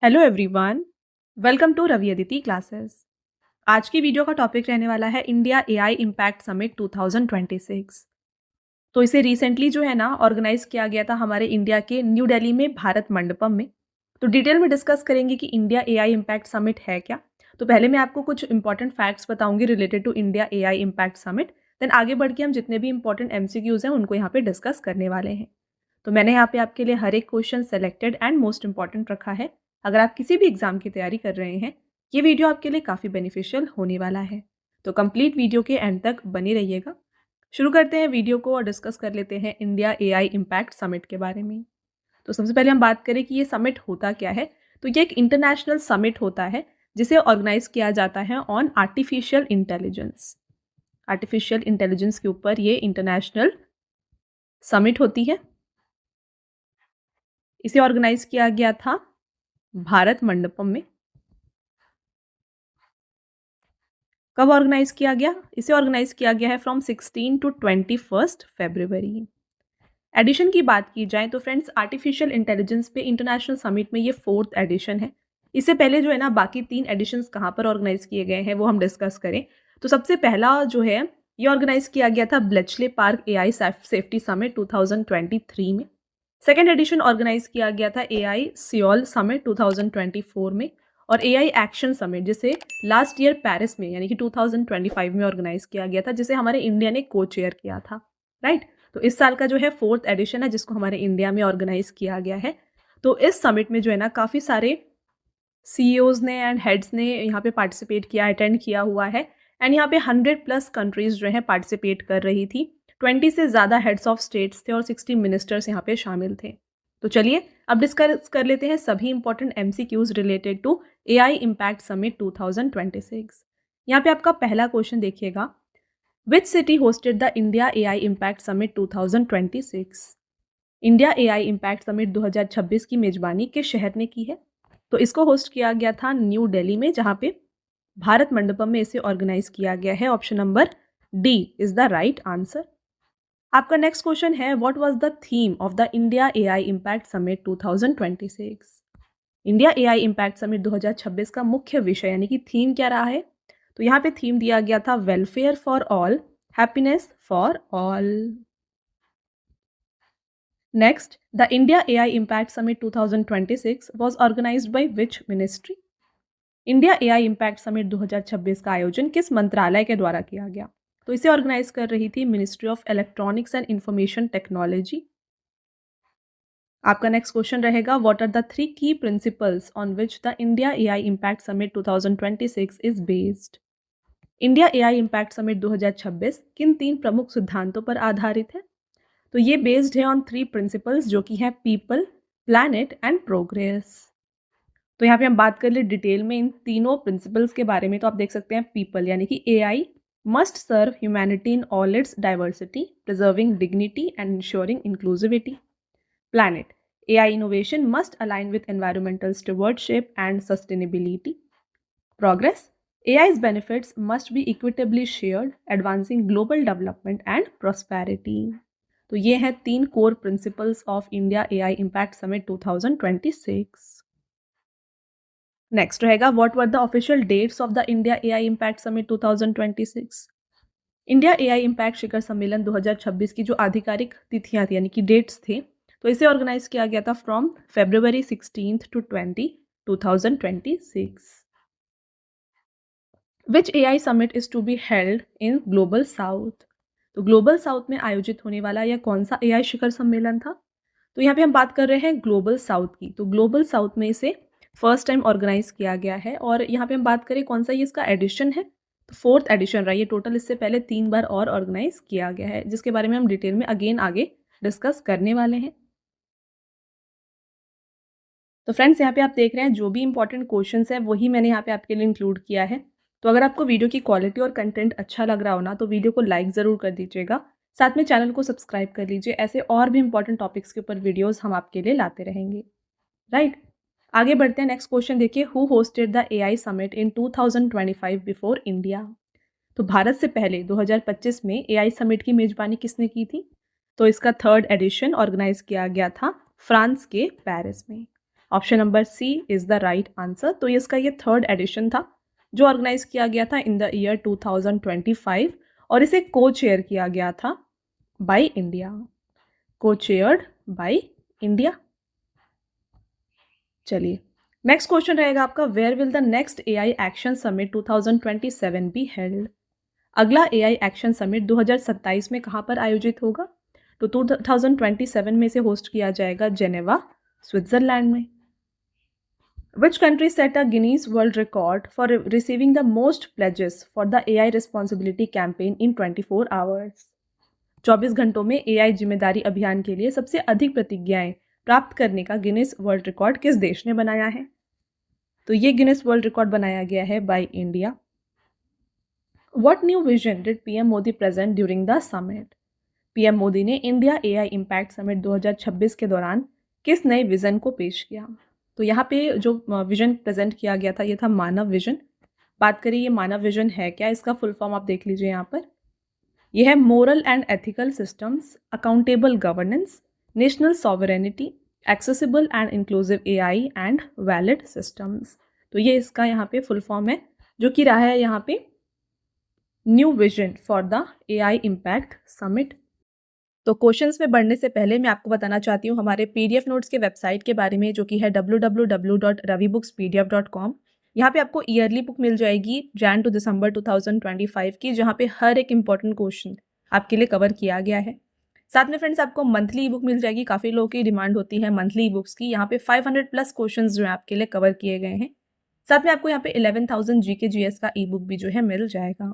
Hello everyone, welcome to Ravi Aditi classes. आज की video का टॉपिक रहने वाला है इंडिया एआई इम्पैक्ट समिट 2026। तो इसे रिसेंटली जो है ना ऑर्गेनाइज किया गया था हमारे इंडिया के न्यू दिल्ली में भारत मंडपम में। तो डिटेल में डिस्कस करेंगे कि इंडिया एआई इम्पैक्ट समिट है क्या। तो पहले मैं आपको कुछ इंपॉर्टेंट फैक्ट्स बताऊंगी related to India AI impact summit. Then आगे बढ़ के हम जितने भी इंपॉर्टेंट एमसीक्यूज हैं उनको यहाँ पे डिस्कस करने वाले हैं। तो मैंने यहाँ पे आपके लिए हर एक question selected and most important रखा है। अगर आप किसी भी एग्जाम की तैयारी कर रहे हैं, ये वीडियो आपके लिए काफ़ी बेनिफिशियल होने वाला है। तो कंप्लीट वीडियो के एंड तक बने रहिएगा। शुरू करते हैं वीडियो को और डिस्कस कर लेते हैं इंडिया एआई इम्पैक्ट समिट के बारे में। तो सबसे पहले हम बात करें कि ये समिट होता क्या है। तो ये एक इंटरनेशनल समिट होता है जिसे ऑर्गेनाइज किया जाता है on artificial intelligence. Artificial intelligence के ऊपर ये इंटरनेशनल समिट होती है। इसे ऑर्गेनाइज किया गया था भारत मंडपम में। कब ऑर्गेनाइज किया गया? इसे ऑर्गेनाइज किया गया है फ्रॉम 16 टू 21 फरवरी। एडिशन की बात की जाए तो फ्रेंड्स, आर्टिफिशियल इंटेलिजेंस पे इंटरनेशनल समिट में ये 4th एडिशन है। इससे पहले जो है ना बाकी 3 एडिशंस कहाँ पर ऑर्गेनाइज किए गए हैं वो हम डिस्कस करें। तो सबसे पहला जो है ये ऑर्गेनाइज किया गया था Bletchley park AI safety summit 2023 में। सेकेंड एडिशन ऑर्गेनाइज किया गया था एआई सियोल समिट 2024 में। और एआई एक्शन समिट जिसे लास्ट ईयर पेरिस में यानी कि 2025 में ऑर्गेनाइज किया गया था, जिसे हमारे इंडिया ने को चेयर किया था। राइट। तो इस साल का जो है 4th एडिशन है जिसको हमारे इंडिया में ऑर्गेनाइज किया गया है। तो इस समिट में जो है ना काफ़ी सारे सीईओज ने एंड हेड्स ने यहाँ पे पार्टिसिपेट किया, अटेंड किया हुआ है। एंड यहाँ पे 100+ कंट्रीज जो है पार्टिसिपेट कर रही थी। 20 से ज़्यादा हेड्स ऑफ स्टेट्स थे और 60 मिनिस्टर्स यहाँ पे शामिल थे। तो चलिए अब डिस्कस कर लेते हैं सभी important MCQs related to AI impact summit 2026। यहाँ पे आपका पहला क्वेश्चन देखिएगा, which city hosted the India AI impact summit 2026? India AI impact summit 2026 की मेजबानी किस शहर ने की है? तो इसको होस्ट किया गया था न्यू दिल्ली में, जहाँ पे भारत मंडपम में इसे ऑर्गेनाइज किया गया है। Option number D is the right answer. आपका नेक्स्ट क्वेश्चन है, what was the theme of the India AI impact summit 2026? India AI impact summit 2026 का मुख्य विषय यानी कि थीम क्या रहा है? तो यहाँ पे थीम दिया गया था welfare for all, happiness for all. Next, the India AI impact summit 2026 was organized by which ministry? India AI impact summit 2026 का आयोजन किस मंत्रालय के द्वारा किया गया? तो इसे ऑर्गेनाइज कर रही थी ministry of electronics and information technology. आपका नेक्स्ट क्वेश्चन रहेगा, व्हाट आर द 3 की principles on which the India AI impact summit 2026 is based? India AI impact summit 2026 किन 3 प्रमुख सिद्धांतों पर आधारित है? तो ये बेस्ड है ऑन 3 प्रिंसिपल्स जो कि हैं पीपल, प्लैनेट एंड प्रोग्रेस। तो यहाँ पे हम बात कर ले डिटेल में इन तीनों प्रिंसिपल्स के बारे में। तो आप देख सकते हैं पीपल यानी कि AI must serve humanity in all its diversity, preserving dignity and ensuring inclusivity. Planet, AI innovation must align with environmental stewardship and sustainability. Progress, AI's benefits must be equitably shared, advancing global development and prosperity. तो ये हैं 3 core principles of India AI impact summit 2026। Next रहेगा, what were the official dates of the India AI impact summit 2026? India AI impact शिखर सम्मेलन 2026 की जो आधिकारिक तिथियां थी यानी कि डेट्स थे, तो इसे ऑर्गेनाइज किया गया था from February 16 to 20, 2026। Which AI summit is to be held in global south? तो ग्लोबल साउथ में आयोजित होने वाला यह कौन सा एआई शिखर सम्मेलन था? तो यहाँ पे हम बात कर रहे हैं ग्लोबल साउथ की। तो ग्लोबल साउथ में इसे फर्स्ट टाइम ऑर्गेनाइज किया गया है। और यहाँ पे हम बात करें कौन सा ये इसका एडिशन है, तो 4th एडिशन रहा। ये टोटल इससे पहले 3 बार और ऑर्गेनाइज किया गया है, जिसके बारे में हम डिटेल में अगेन आगे डिस्कस करने वाले हैं। तो फ्रेंड्स, यहाँ पे आप देख रहे हैं जो भी इंपॉर्टेंट क्वेश्चंस है वही मैंने यहाँ पे आपके लिए इंक्लूड किया है। तो अगर आपको वीडियो की क्वालिटी और कंटेंट अच्छा लग रहा हो ना, तो वीडियो को लाइक ज़रूर कर दीजिएगा। साथ में चैनल को सब्सक्राइब कर लीजिए। ऐसे और भी इंपॉर्टेंट टॉपिक्स के ऊपर वीडियोज़ हम आपके लिए लाते रहेंगे। राइट। आगे बढ़ते हैं। नेक्स्ट क्वेश्चन देखिए, who hosted the AI summit in 2025 before India? तो भारत से पहले 2025 में एआई समिट की मेजबानी किसने की थी? तो इसका 3rd एडिशन ऑर्गेनाइज किया गया था फ्रांस के पेरिस में। Option number c is the right answer. तो इसका ये थर्ड एडिशन था जो ऑर्गेनाइज किया गया था इन द ईयर 2025 और इसे को चेयर किया गया था बाय इंडिया, को चेयर्ड बाय इंडिया। चलिए नेक्स्ट क्वेश्चन रहेगा आपका, where will the next AI action summit 2027 be held. अगला एआई एक्शन समिट 2027 में कहाँ पर आयोजित होगा? तो 2027 में इसे होस्ट किया जाएगा जेनेवा, स्विट्जरलैंड में। Which country set a Guinness World Record for receiving the most pledges for the AI responsibility campaign in 24 hours? 24 घंटों में एआई जिम्मेदारी अभियान के लिए सबसे अधिक प्रतिज्ञाएं प्राप्त करने का गिनीज वर्ल्ड रिकॉर्ड किस देश ने बनाया है? तो ये गिनीज वर्ल्ड रिकॉर्ड बनाया गया है by India. What new vision did PM Modi present during the summit? PM Modi ने इंडिया एआई इम्पैक्ट समिट 2026 के दौरान किस नए विजन को पेश किया? तो यहाँ पे जो विजन प्रेजेंट किया गया था ये था मानव विजन। बात करें ये मानव विजन है क्या, इसका फुल फॉर्म आप देख लीजिए यहाँ पर। यह है moral and ethical systems, accountable governance, national sovereignty, accessible and inclusive AI and valid systems. तो ये इसका यहाँ पे फुल फॉर्म है जो कि रहा है यहाँ पे new vision for the AI impact summit. तो क्वेश्चंस में बढ़ने से पहले मैं आपको बताना चाहती हूँ हमारे पीडीएफ नोट्स के वेबसाइट के बारे में जो कि है www.ravibookspdf.com। यहाँ पे आपको ईयरली बुक मिल जाएगी जैन टू दिसंबर 2025 की, जहाँ पे हर एक इंपॉर्टेंट क्वेश्चन आपके लिए कवर किया गया है। साथ में फ्रेंड्स आपको मंथली ई बुक मिल जाएगी। काफ़ी लोगों की डिमांड होती है मंथली ई बुक्स की। यहाँ पे 500+ क्वेश्चन जो है आपके लिए कवर किए गए हैं। साथ में आपको यहाँ पे 11,000 जीके जीएस का ई बुक भी जो है मिल जाएगा।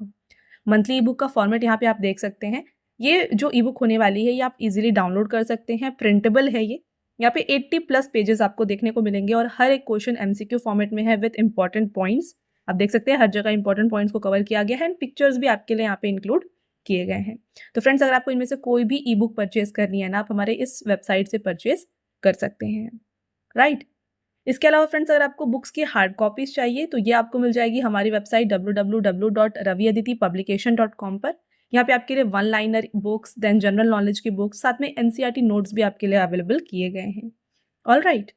मंथली ई बुक का फॉर्मेट यहाँ पे आप देख सकते हैं। ये जो ई बुक होने वाली है ये आप इजीली डाउनलोड कर सकते हैं, प्रिंटेबल है ये। यहाँ पे 80+ पेजेस आपको देखने को मिलेंगे और हर एक क्वेश्चन एमसीक्यू फॉर्मेट में है विद इंपॉर्टेंट पॉइंट्स। आप देख सकते हैं हर जगह इंपॉर्टेंट पॉइंट्स को कवर किया गया है एंड पिक्चर्स भी आपके लिए यहाँ पे इंक्लूड किए गए हैं। तो फ्रेंड्स अगर आपको इनमें से कोई भी ई बुक परचेज करनी है ना, आप हमारे इस वेबसाइट से परचेज कर सकते हैं, राइट। इसके अलावा फ्रेंड्स अगर आपको बुक्स की हार्ड कॉपीज चाहिए तो ये आपको मिल जाएगी हमारी वेबसाइट www.raviaditipublication.com पर। यहाँ पे आपके लिए one liner books, then general knowledge की बुक्स, साथ में एनसीईआरटी नोट्स भी आपके लिए अवेलेबल किए गए हैं। ऑल राइट,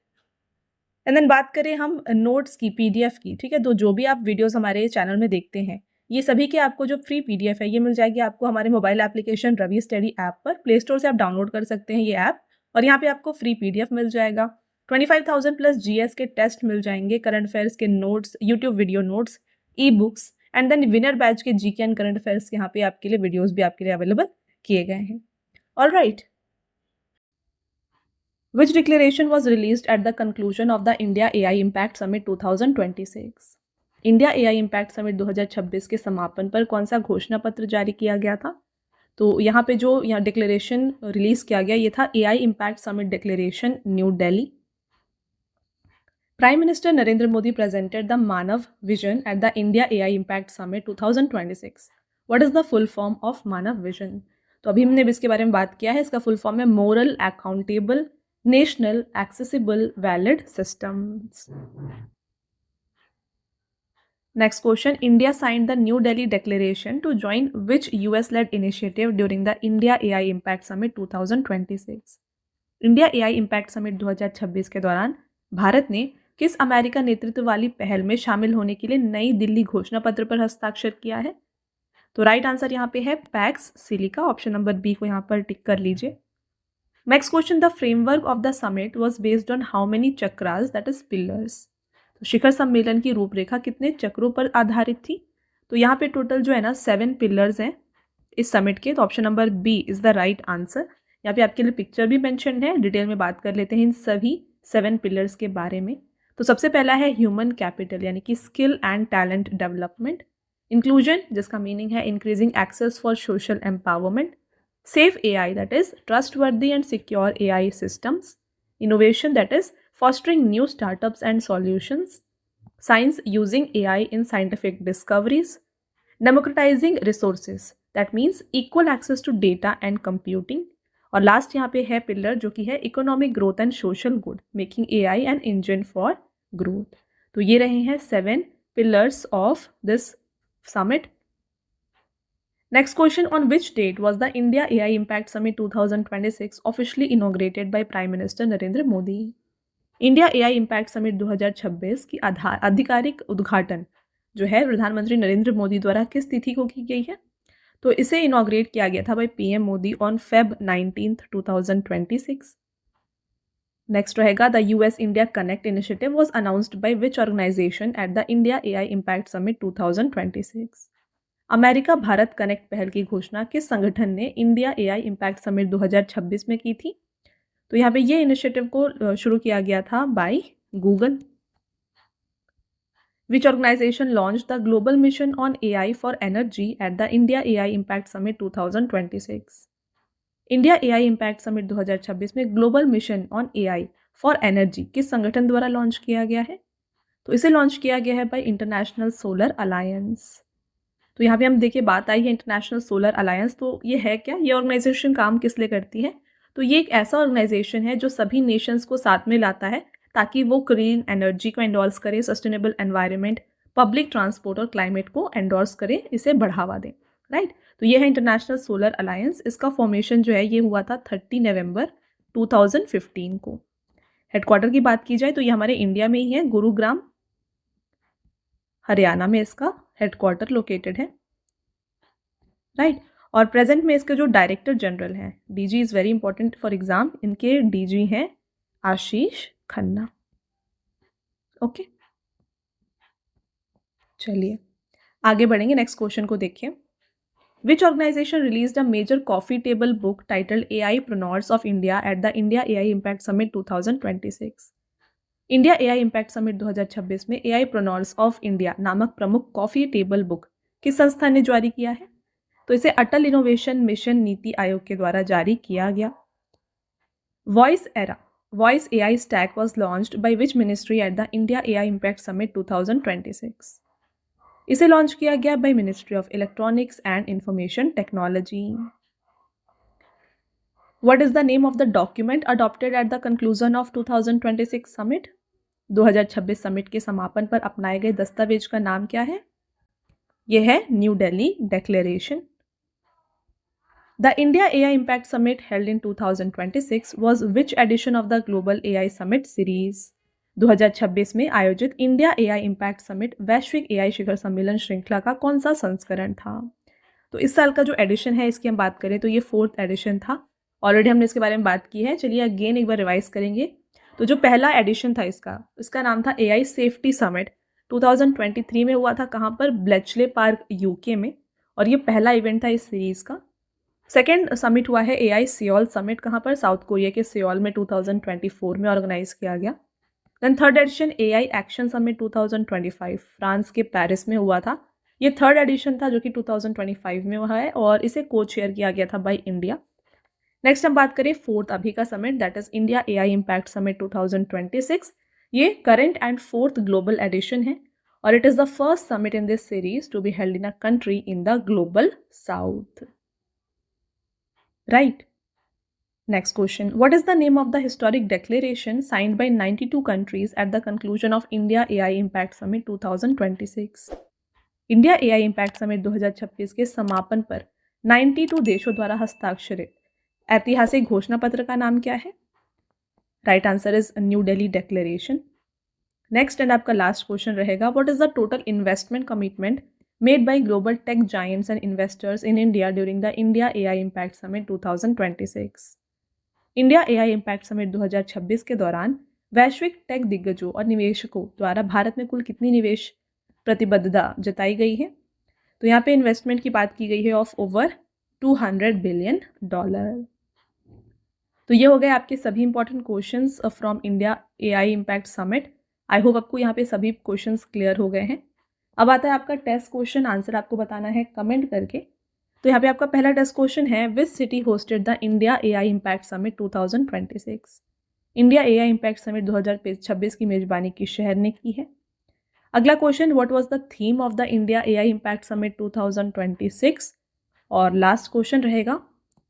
एंड देन बात करें हम नोट्स की, पीडीएफ की, ठीक है। तो जो भी आप वीडियोस हमारे चैनल में देखते हैं ये सभी के आपको जो फ्री पीडीएफ है ये मिल जाएगी आपको हमारे mobile application Ravi study app पर। प्ले स्टोर से आप डाउनलोड कर सकते हैं ये ऐप और यहाँ पे आपको फ्री पीडीएफ मिल जाएगा। 25,000+ जीएस के टेस्ट मिल जाएंगे, करंट अफेयर्स के notes, YouTube video notes, e books and then winner batch के जीके एंड करंट अफेयर्स के यहाँ पे आपके लिए वीडियोस भी आपके लिए अवेलेबल किए गए हैं। All right, which declaration was released at the conclusion of the India AI Impact Summit 2026? India AI impact summit 2026 के समापन पर कौन सा घोषणा पत्र जारी किया गया था? तो यहाँ पे जो यहाँ डिक्लेरेशन रिलीज किया गया ये था AI impact summit declaration, new Delhi. Prime Minister Narendra Modi presented the Manav Vision at the India AI Impact Summit 2026. What is the full form of Manav Vision? तो अभी हमने इसके बारे में बात किया है। इसका फुल फॉर्म है moral, accountable, national, accessible, valid systems. Next question, India signed the New Delhi Declaration to join which US-led initiative during the India AI Impact Summit 2026? India AI impact summit 2026 के दौरान भारत ने किस America नेतृत्व वाली पहल में शामिल होने के लिए नई दिल्ली घोषणा पत्र पर हस्ताक्षर किया है? तो राइट आंसर यहाँ पे है Pax Silica. Option number b को यहाँ पर टिक कर लीजिए। Next question, the framework of the summit was based on how many chakras, that is pillars. तो शिखर सम्मेलन की रूपरेखा कितने चक्रों पर आधारित थी? तो यहाँ पे टोटल जो है ना 7 पिलर्स हैं इस समिट के। तो option number b is the right answer. यहाँ पे आपके लिए पिक्चर भी मेंशन है, डिटेल में बात कर लेते हैं इन सभी 7 पिलर्स के बारे में। तो सबसे पहला है ह्यूमन कैपिटल यानी कि skill and talent development. Inclusion जिसका मीनिंग है increasing access for social empowerment. Safe AI that is trustworthy and secure AI systems. Innovation that is fostering new startups and solutions. Science using AI in scientific discoveries. Democratizing resources that means equal access to data and computing. और last यहाँ पे है pillar जो कि है economic growth and social good, making AI an engine for growth. तो ये रहे हैं 7 pillars of this summit. Next question, on which date was the India AI impact summit 2026 officially inaugurated by prime minister Narendra Modi? India AI impact summit 2026 की आधिकारिक उद्घाटन जो है प्रधानमंत्री नरेंद्र मोदी द्वारा किस तिथि को की गई है? तो इसे इनॉग्रेट किया गया था by PM Modi on Feb 19 2026। Next रहेगा the US India connect initiative was announced by which organisation at the India AI impact summit 2026। America Bharat connect पहल की घोषणा किस संगठन ने इंडिया एआई इम्पैक्ट समिट 2026 में की थी? तो यहाँ पे ये इनिशिएटिव को शुरू किया गया था by Google. Which organization launched the Global Mission on AI for Energy at the India AI Impact Summit 2026? India AI impact summit 2026 में global mission on AI for energy किस संगठन द्वारा लॉन्च किया गया है? तो इसे लॉन्च किया गया है बाय इंटरनेशनल सोलर अलायंस। तो यहाँ पे हम देखिए बात आई है इंटरनेशनल सोलर अलायंस, तो ये है क्या? ये ऑर्गेनाइजेशन काम किस लिए करती है? तो ये एक ऐसा ऑर्गेनाइजेशन है जो सभी नेशंस को साथ में लाता है ताकि वो ग्रीन एनर्जी को एंडोर्स करे, सस्टेनेबल एनवायरनमेंट, पब्लिक ट्रांसपोर्ट और क्लाइमेट को एंडोर्स करे, इसे बढ़ावा दें। राइट, तो ये है इंटरनेशनल सोलर अलायंस। इसका फॉर्मेशन जो है ये हुआ था 30 नवंबर 2015 को। हेडक्वार्टर की बात की जाए तो ये हमारे इंडिया में ही है, गुरुग्राम हरियाणा में इसका हेडक्वार्टर लोकेटेड है। राइट, और प्रेजेंट में इसके जो डायरेक्टर जनरल हैं, DG is very important for exam, इनके डीजी हैं आशीष खन्ना। ओके, चलिए आगे बढ़ेंगे, नेक्स्ट क्वेश्चन को देखिए। Which organization released a major coffee table book titled AIpreneurs of India at the India AI Impact Summit 2026? India AI impact summit 2026 में AIpreneurs of India नामक प्रमुख कॉफी टेबल बुक किस संस्था ने जारी किया है? तो इसे अटल इनोवेशन मिशन नीति आयोग के द्वारा जारी किया गया। Voice AI stack was launched by which ministry at the India AI Impact Summit 2026? इसे लॉन्च किया गया by ministry of electronics and information technology. What is the name of the document adopted at the conclusion of 2026 summit? 2026 summit के समापन पर अपनाए गए दस्तावेज का नाम क्या है? यह है new Delhi declaration. The India AI impact summit held in 2026 was which edition of the Global AI Summit Series? 2026 में आयोजित इंडिया एआई इम्पैक्ट समिट वैश्विक एआई शिखर सम्मेलन श्रृंखला का कौन सा संस्करण था? तो इस साल का जो एडिशन है इसकी हम बात करें तो ये 4th एडिशन था। ऑलरेडी हमने इसके बारे में बात की है, चलिए अगेन एक बार रिवाइज करेंगे। तो जो पहला एडिशन था इसका नाम था एआई सेफ्टी समिट, 2023 में हुआ था। कहाँ पर? ब्लेचले पार्क यूके में, और ये पहला इवेंट था इस सीरीज का। सेकेंड समिट हुआ है एआई सियोल समिट, कहाँ पर? साउथ कोरिया के सियोल में 2024 में ऑर्गेनाइज किया गया। Then third edition AI action summit 2025 France के पेरिस में हुआ था। ये थर्ड एडिशन था जो कि 2025 में हुआ है और इसे को चेयर किया गया था बाय इंडिया। नेक्स्ट हम बात करें फोर्थ अभी का summit, that is India AI impact summit 2026। ये current and fourth global edition है और it is the first summit in this series to be held in a country in the global south. Right, next question. What is the name of the historic declaration signed by 92 countries at the conclusion of India AI Impact Summit 2026? India AI impact summit 2026 के समापन पर 92 देशों द्वारा हस्ताक्षरित ऐतिहासिक घोषणा पत्र का नाम क्या है? Right answer is new Delhi declaration. Next and आपका लास्ट क्वेश्चन रहेगा, what is the total investment commitment made by global tech giants and investors in India during the India AI Impact Summit 2026? India AI impact summit 2026 के दौरान वैश्विक take दिग्गजों और निवेशकों द्वारा भारत में कुल कितनी निवेश प्रतिबद्धता जताई गई है? तो यहाँ पे इन्वेस्टमेंट की बात की गई है ऑफ ओवर $200 बिलियन। तो ये हो गए आपके सभी important questions from India AI impact summit. I hope आपको यहाँ पे सभी क्वेश्चंस क्लियर हो गए हैं। अब आता है आपका टेस्ट क्वेश्चन, आंसर आपको बताना है कमेंट करके। तो यहाँ पे आपका पहला टेस्ट क्वेश्चन है, विच city hosted the India AI impact summit 2026? India AI impact summit 2026 की मेजबानी किस शहर ने की है? अगला question, what was the theme of the India AI impact summit 2026? और लास्ट क्वेश्चन रहेगा,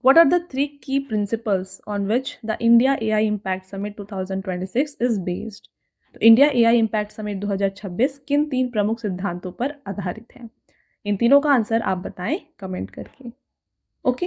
व्हाट आर द 3 की principles on which the India AI impact summit 2026 is based? तो इंडिया एआई इम्पैक्ट समिट 2026 किन 3 प्रमुख सिद्धांतों पर आधारित है? इन तीनों का आंसर आप बताएं कमेंट करके। ओके।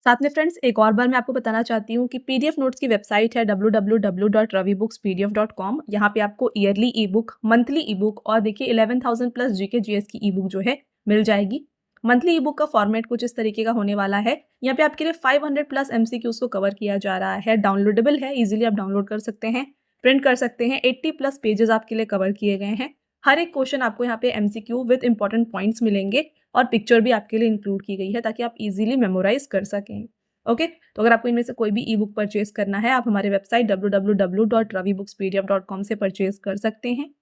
साथ में फ्रेंड्स एक और बार मैं आपको बताना चाहती हूँ कि पीडीएफ नोट्स की वेबसाइट है www.ravibookspdf.com। यहाँ पे आपको ईयरली ई बुक, मंथली ई बुक और देखिए 11,000 प्लस जीके जीएस की ई बुक जो है मिल जाएगी। मंथली ई बुक का फॉर्मेट कुछ इस तरीके का होने वाला है। यहाँ पे आपके लिए 500 प्लस एमसीक्यूज को कवर किया जा रहा है। डाउनलोडेबल है, इजीली आप डाउनलोड कर सकते हैं, प्रिंट कर सकते हैं। 80 प्लस पेजेस आपके लिए कवर किए गए हैं। हर एक क्वेश्चन आपको यहाँ पे एमसीक्यू विद इंपॉर्टेंट पॉइंट्स मिलेंगे और पिक्चर भी आपके लिए इंक्लूड की गई है ताकि आप इजीली मेमोराइज कर सकें। ओके, तो अगर आपको इनमें से कोई भी ई बुक परचेज करना है, आप हमारे वेबसाइट www.ravibookspdf.com से परचेज कर सकते हैं।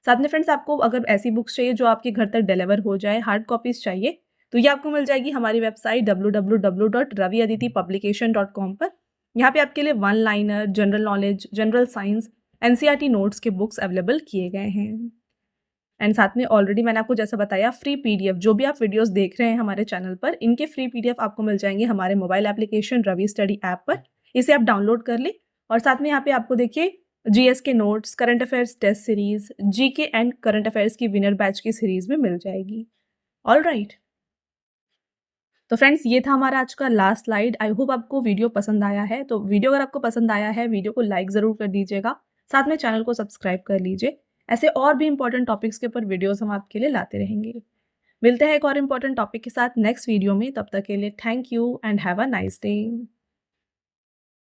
साथ में फ्रेंड्स आपको अगर ऐसी बुक्स चाहिए जो आपके घर तक डिलीवर हो जाए, हार्ड कॉपीज चाहिए, तो ये आपको मिल जाएगी हमारी वेबसाइट www.raviaditipublication.com पर। यहाँ पे आपके लिए one liner, general knowledge, general science, NCERT notes के बुक्स अवेलेबल किए गए हैं। एंड साथ में ऑलरेडी मैंने आपको जैसा बताया फ्री पीडीएफ, जो भी आप वीडियोस देख रहे हैं हमारे चैनल पर, इनके फ्री पीडीएफ आपको मिल जाएंगे हमारे mobile application Ravi study app पर। इसे आप डाउनलोड कर ले और साथ में यहाँ पे आपको देखिए जीएस के notes, current affairs test series, GK and current affairs की विनर बैच की सीरीज में मिल जाएगी। ऑल राइट, तो फ्रेंड्स ये था हमारा आज का लास्ट स्लाइड। आई होप आपको वीडियो पसंद आया है। तो वीडियो अगर आपको पसंद आया है, वीडियो को लाइक ज़रूर कर दीजिएगा, साथ में चैनल को सब्सक्राइब कर लीजिए। ऐसे और भी इंपॉर्टेंट टॉपिक्स के ऊपर वीडियोस हम आपके लिए लाते रहेंगे। मिलते हैं एक और इम्पॉर्टेंट टॉपिक के साथ नेक्स्ट वीडियो में। तब तक के लिए thank you and have a nice day.